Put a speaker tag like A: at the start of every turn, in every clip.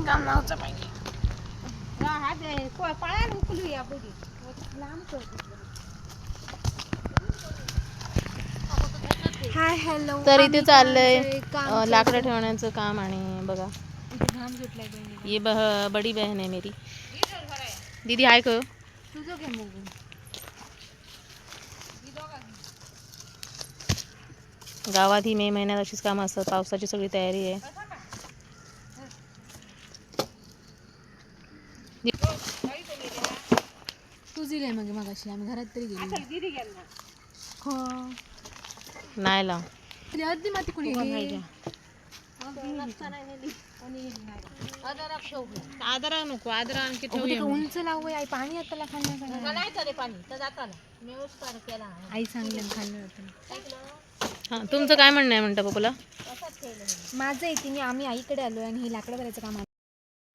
A: काम नव्हतं पाहिजे.
B: Hi hello.
A: तर इथे चाललंय लाकडं ठेवण्याचं काम. आणि बघा ये बडी बहन आहे मेरी दीदी. हाय करो. गावात ही मे महिन्यात अशीच कामं असतात. पावसाची सगळी तयारी आहे.
B: तुझी लय मग मगाशी आम्ही घरात तरी गेली
A: नाही लाव.
B: अर्धी माती कोणी गेली?
A: आदरा नको. आदरा आणखी
B: उंच लावू आई. पाणी आता आई सांगले
A: हां, तुमचं काय म्हणणं आहे म्हणता पप्पूला?
B: माझं येते आम्ही आईकडे आलो आणि हे लाकडं भरायचं काम.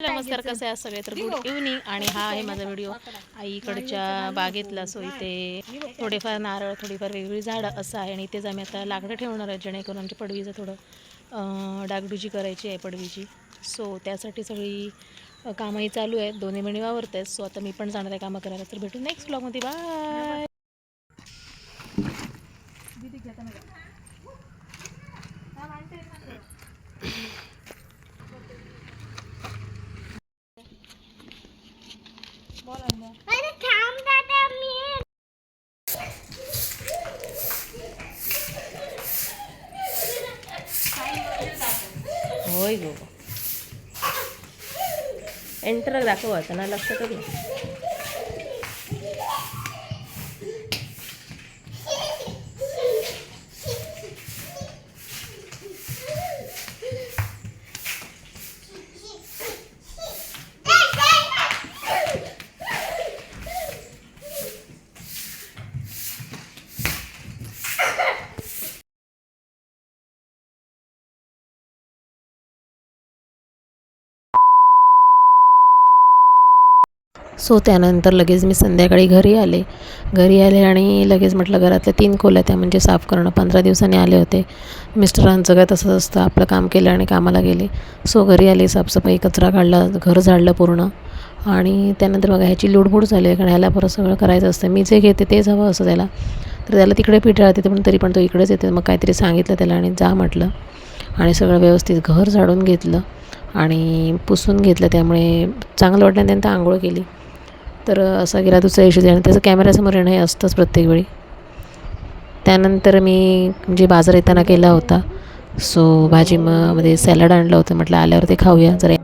A: नमस्कार, कसे आहे सगळे? तर गुड इव्हनिंग. आणि हा आहे माझा व्हिडिओ आईकडच्या बागेतला. सो इथे थोडेफार नारळ, थोडीफार वेगवेगळी झाडं असं आहे. आणि इथेच आम्ही आता लाकडं ठेवणार आहे, जेणेकरून आमच्या पडवीचं थोडं डागडुजी करायची आहे पडवीची. सो त्यासाठी सगळी कामंही चालू आहेत. दोन्ही महिने वावरत आहेत. सो आता मी पण जाणार आहे कामं करायला. तर भेटू नेक्स्ट ब्लॉगमध्ये. बाय. होय गो. एंटर दाखवायचं ना, लक्षातच नाही. सो त्यानंतर लगेच मी संध्याकाळी घरी आले आणि लगेच म्हटलं घरातल्या 3 खोल्या त्या म्हणजे साफ करणं. 15 दिवसांनी आले होते. मिस्टरांचं काय तसंच असतं, आपलं काम केलं आणि कामाला गेले. सो घरी आले, साफसफाई, कचरा काढला, घर झाडलं पूर्ण. आणि त्यानंतर बघा ह्याची लुडबुड झाली आहे, कारण ह्याला परत सगळं करायचं असतं. मी जे घेते तेच हवं असं त्याला. तर त्याला तिकडे पिटाळते पण तरी पण तो इकडेच येते. मग काहीतरी सांगितलं त्याला आणि जा म्हटलं. आणि सगळं व्यवस्थित घर झाडून घेतलं आणि पुसून घेतलं. त्यामुळे चांगलं वाटलं. त्यानंतर आंघोळ केली. तर असा गेला दुसऱ्या दिवशी. आणि त्याचं कॅमेऱ्यासमोर येणं हे असतंच प्रत्येक वेळी. त्यानंतर मी म्हणजे बाजार येताना केला होता. सो भाजीमध्ये सॅलड आणलं होतं. म्हटलं आल्यावर ते खाऊया जरा.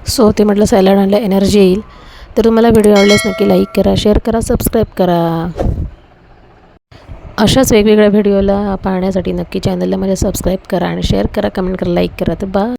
A: सो ते म्हटलं सॅलड आणलं, एनर्जी येईल. तर तुम्हाला व्हिडिओ आवडल्यास नक्की लाईक करा, शेअर करा, सबस्क्राईब करा. अशाच वेगवेगळ्या व्हिडिओला पाहण्यासाठी नक्की चॅनलला माझ्या सबस्क्राईब करा आणि शेअर करा, कमेंट करा, लाईक करा. तर बाय.